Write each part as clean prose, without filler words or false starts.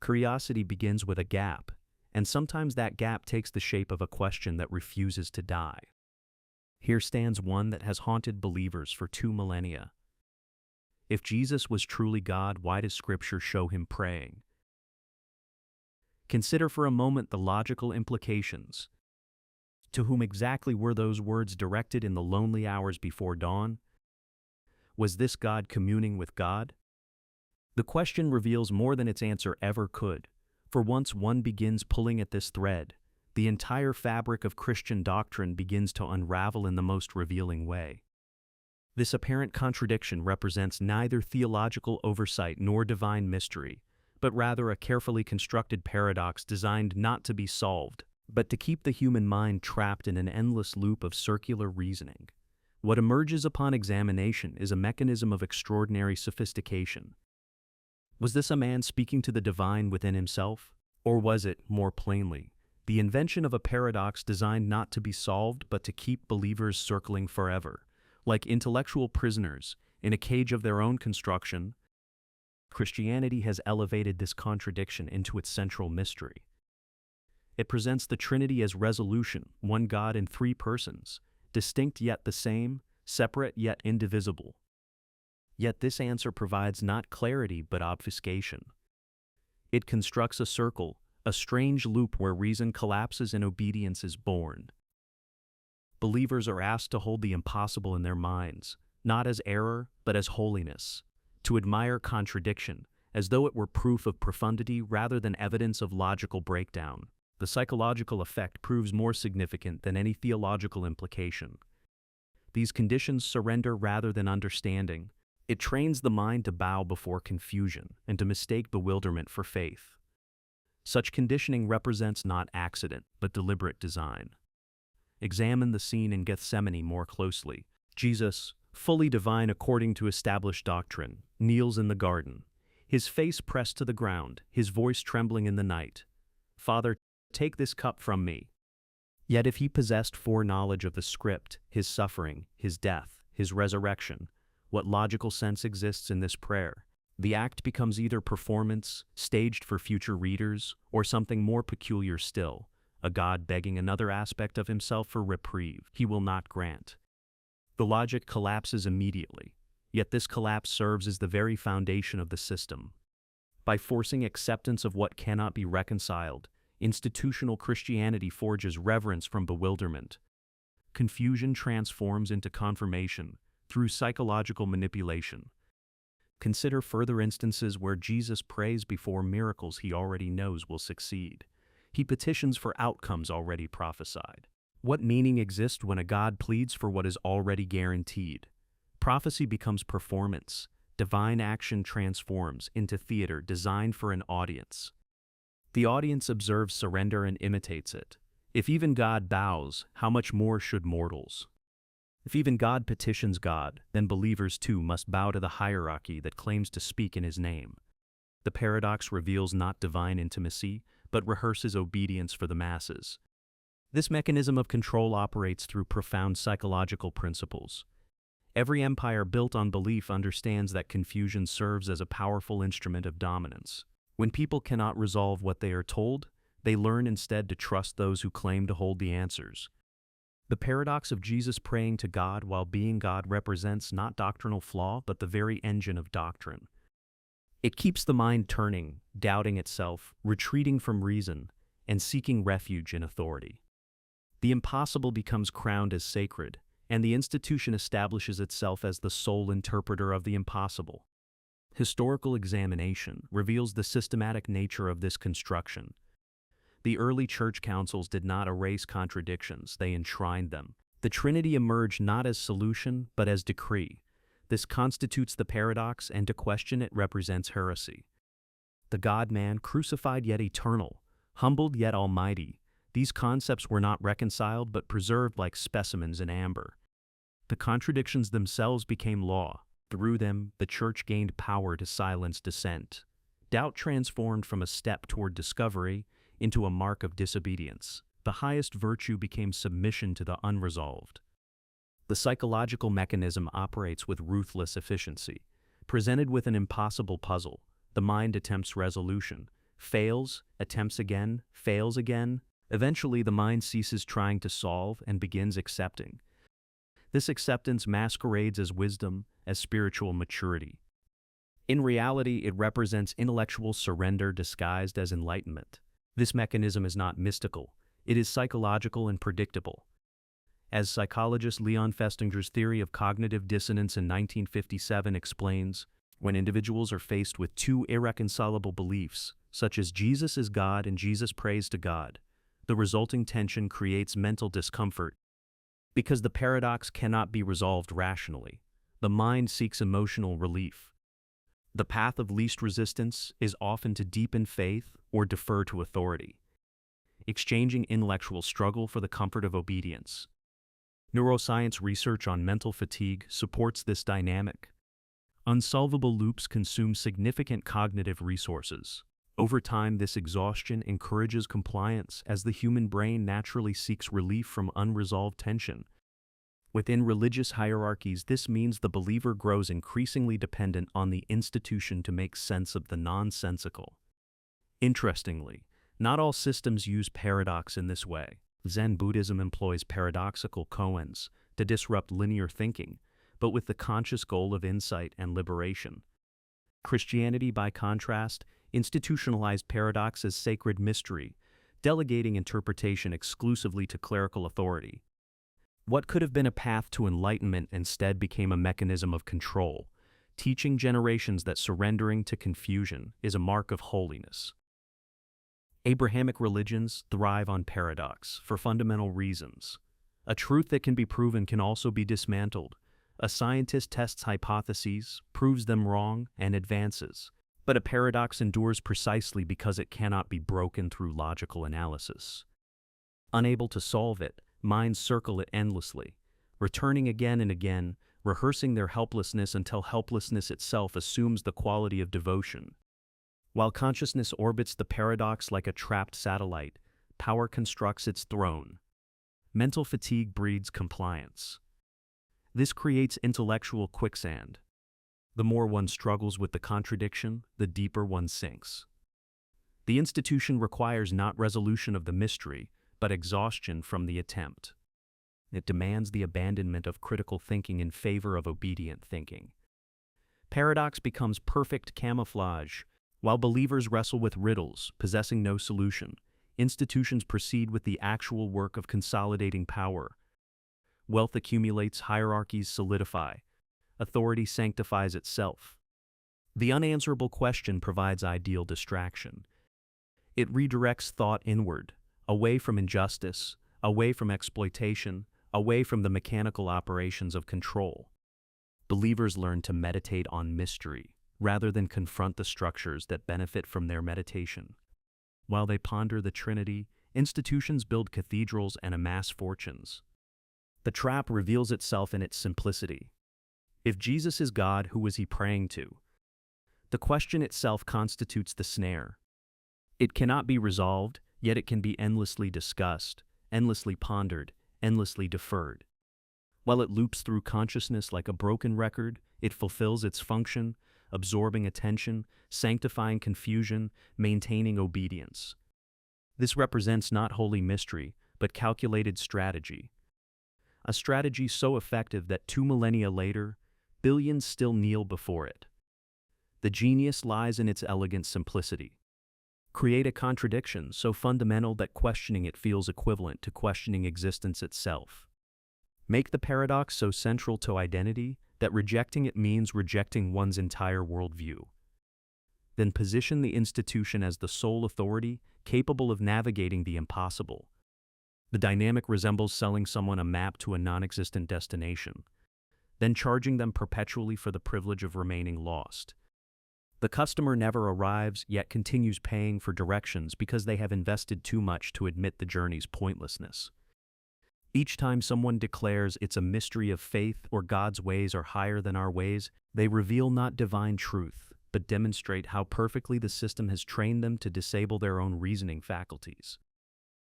Curiosity begins with a gap, and sometimes that gap takes the shape of a question that refuses to die. Here stands one that has haunted believers for 2 millennia. If Jesus was truly God, why does Scripture show him praying? Consider for a moment the logical implications. To whom exactly were those words directed in the lonely hours before dawn? Was this God communing with God? The question reveals more than its answer ever could, for once one begins pulling at this thread, the entire fabric of Christian doctrine begins to unravel in the most revealing way. This apparent contradiction represents neither theological oversight nor divine mystery, but rather a carefully constructed paradox designed not to be solved, but to keep the human mind trapped in an endless loop of circular reasoning. What emerges upon examination is a mechanism of extraordinary sophistication. Was this a man speaking to the divine within himself? Or was it, more plainly, the invention of a paradox designed not to be solved but to keep believers circling forever, like intellectual prisoners in a cage of their own construction? Christianity has elevated this contradiction into its central mystery. It presents the Trinity as resolution, one God in 3 persons, distinct yet the same, separate yet indivisible. Yet this answer provides not clarity but obfuscation. It constructs a circle, a strange loop where reason collapses and obedience is born. Believers are asked to hold the impossible in their minds, not as error but as holiness, to admire contradiction, as though it were proof of profundity rather than evidence of logical breakdown. The psychological effect proves more significant than any theological implication. These conditions surrender rather than understanding. It trains the mind to bow before confusion and to mistake bewilderment for faith. Such conditioning represents not accident, but deliberate design. Examine the scene in Gethsemane more closely. Jesus, fully divine according to established doctrine, kneels in the garden, his face pressed to the ground, his voice trembling in the night. "Father, take this cup from me." Yet if he possessed foreknowledge of the script, his suffering, his death, his resurrection, what logical sense exists in this prayer? The act becomes either performance, staged for future readers, or something more peculiar still, a God begging another aspect of himself for reprieve he will not grant. The logic collapses immediately, yet this collapse serves as the very foundation of the system. By forcing acceptance of what cannot be reconciled, institutional Christianity forges reverence from bewilderment. Confusion transforms into confirmation through psychological manipulation. Consider further instances where Jesus prays before miracles he already knows will succeed. He petitions for outcomes already prophesied. What meaning exists when a God pleads for what is already guaranteed? Prophecy becomes performance. Divine action transforms into theater designed for an audience. The audience observes surrender and imitates it. If even God bows, how much more should mortals? If even God petitions God, then believers too must bow to the hierarchy that claims to speak in his name. The paradox reveals not divine intimacy, but rehearses obedience for the masses. This mechanism of control operates through profound psychological principles. Every empire built on belief understands that confusion serves as a powerful instrument of dominance. When people cannot resolve what they are told, they learn instead to trust those who claim to hold the answers. The paradox of Jesus praying to God while being God represents not doctrinal flaw, but the very engine of doctrine. It keeps the mind turning, doubting itself, retreating from reason, and seeking refuge in authority. The impossible becomes crowned as sacred, and the institution establishes itself as the sole interpreter of the impossible. Historical examination reveals the systematic nature of this construction. The early church councils did not erase contradictions, they enshrined them. The Trinity emerged not as solution, but as decree. This constitutes the paradox, and to question it represents heresy. The God-man, crucified yet eternal, humbled yet almighty, these concepts were not reconciled but preserved like specimens in amber. The contradictions themselves became law. Through them, the church gained power to silence dissent. Doubt transformed from a step toward discovery into a mark of disobedience. The highest virtue became submission to the unresolved. The psychological mechanism operates with ruthless efficiency. Presented with an impossible puzzle, the mind attempts resolution, fails, attempts again, fails again. Eventually, the mind ceases trying to solve and begins accepting. This acceptance masquerades as wisdom, as spiritual maturity. In reality, it represents intellectual surrender disguised as enlightenment. This mechanism is not mystical, it is psychological and predictable. As psychologist Leon Festinger's theory of cognitive dissonance in 1957 explains, when individuals are faced with two irreconcilable beliefs, such as Jesus is God and Jesus prays to God, the resulting tension creates mental discomfort. Because the paradox cannot be resolved rationally, the mind seeks emotional relief. The path of least resistance is often to deepen faith or defer to authority, exchanging intellectual struggle for the comfort of obedience. Neuroscience research on mental fatigue supports this dynamic. Unsolvable loops consume significant cognitive resources. Over time, this exhaustion encourages compliance as the human brain naturally seeks relief from unresolved tension. Within religious hierarchies, this means the believer grows increasingly dependent on the institution to make sense of the nonsensical. Interestingly, not all systems use paradox in this way. Zen Buddhism employs paradoxical koans to disrupt linear thinking, but with the conscious goal of insight and liberation. Christianity, by contrast, institutionalized paradox as sacred mystery, delegating interpretation exclusively to clerical authority. What could have been a path to enlightenment instead became a mechanism of control, teaching generations that surrendering to confusion is a mark of holiness. Abrahamic religions thrive on paradox for fundamental reasons. A truth that can be proven can also be dismantled. A scientist tests hypotheses, proves them wrong, and advances. But a paradox endures precisely because it cannot be broken through logical analysis. Unable to solve it, minds circle it endlessly, returning again and again, rehearsing their helplessness until helplessness itself assumes the quality of devotion. While consciousness orbits the paradox like a trapped satellite, power constructs its throne. Mental fatigue breeds compliance. This creates intellectual quicksand. The more one struggles with the contradiction, the deeper one sinks. The institution requires not resolution of the mystery, but exhaustion from the attempt. It demands the abandonment of critical thinking in favor of obedient thinking. Paradox becomes perfect camouflage. While believers wrestle with riddles, possessing no solution, institutions proceed with the actual work of consolidating power. Wealth accumulates, hierarchies solidify. Authority sanctifies itself. The unanswerable question provides ideal distraction. It redirects thought inward, away from injustice, away from exploitation, away from the mechanical operations of control. Believers learn to meditate on mystery, rather than confront the structures that benefit from their meditation. While they ponder the Trinity, institutions build cathedrals and amass fortunes. The trap reveals itself in its simplicity. If Jesus is God, who was he praying to? The question itself constitutes the snare. It cannot be resolved, yet it can be endlessly discussed, endlessly pondered, endlessly deferred. While it loops through consciousness like a broken record, it fulfills its function, absorbing attention, sanctifying confusion, maintaining obedience. This represents not holy mystery, but calculated strategy. A strategy so effective that 2 millennia later, billions still kneel before it. The genius lies in its elegant simplicity. Create a contradiction so fundamental that questioning it feels equivalent to questioning existence itself. Make the paradox so central to identity that rejecting it means rejecting one's entire worldview. Then position the institution as the sole authority, capable of navigating the impossible. The dynamic resembles selling someone a map to a non-existent destination, then charging them perpetually for the privilege of remaining lost. The customer never arrives, yet continues paying for directions because they have invested too much to admit the journey's pointlessness. Each time someone declares it's a mystery of faith or God's ways are higher than our ways, they reveal not divine truth, but demonstrate how perfectly the system has trained them to disable their own reasoning faculties.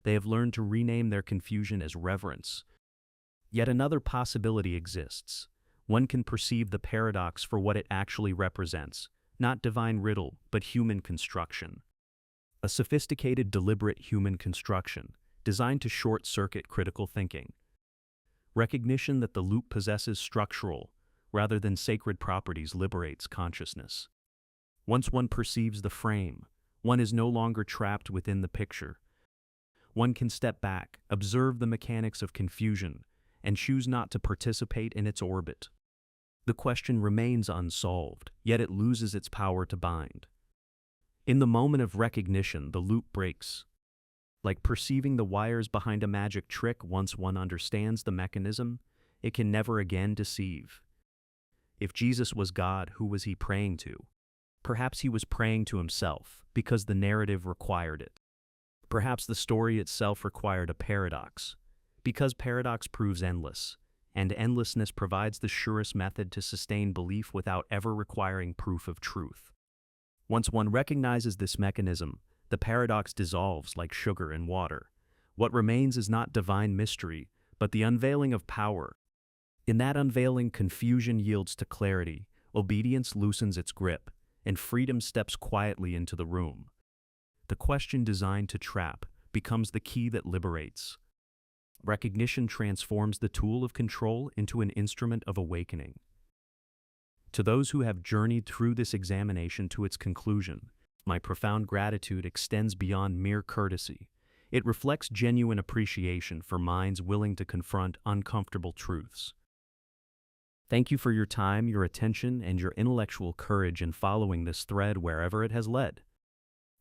They have learned to rename their confusion as reverence. Yet another possibility exists. One can perceive the paradox for what it actually represents, not divine riddle, but human construction. a sophisticated, deliberate human construction designed to short-circuit critical thinking. Recognition that the loop possesses structural, rather than sacred properties liberates consciousness. Once one perceives the frame, one is no longer trapped within the picture. One can step back, observe the mechanics of confusion, and choose not to participate in its orbit. The question remains unsolved, yet it loses its power to bind. In the moment of recognition, the loop breaks. Like perceiving the wires behind a magic trick, once one understands the mechanism, it can never again deceive. If Jesus was God, who was he praying to? Perhaps he was praying to himself, because the narrative required it. Perhaps the story itself required a paradox, because paradox proves endless, and endlessness provides the surest method to sustain belief without ever requiring proof of truth. Once one recognizes this mechanism, the paradox dissolves like sugar in water. What remains is not divine mystery, but the unveiling of power. In that unveiling, confusion yields to clarity, obedience loosens its grip, and freedom steps quietly into the room. The question designed to trap becomes the key that liberates. Recognition transforms the tool of control into an instrument of awakening. To those who have journeyed through this examination to its conclusion, my profound gratitude extends beyond mere courtesy. It reflects genuine appreciation for minds willing to confront uncomfortable truths. Thank you for your time, your attention, and your intellectual courage in following this thread wherever it has led.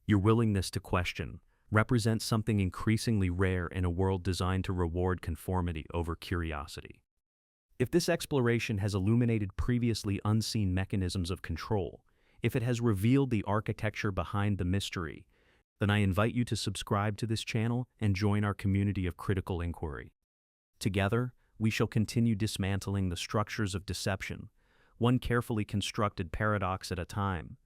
Your willingness to question represents something increasingly rare in a world designed to reward conformity over curiosity. If this exploration has illuminated previously unseen mechanisms of control, if it has revealed the architecture behind the mystery, then I invite you to subscribe to this channel and join our community of critical inquiry. Together, we shall continue dismantling the structures of deception, one carefully constructed paradox at a time.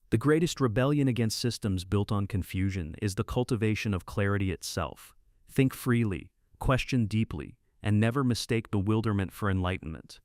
The greatest rebellion against systems built on confusion is the cultivation of clarity itself. Think freely, question deeply, and never mistake bewilderment for enlightenment.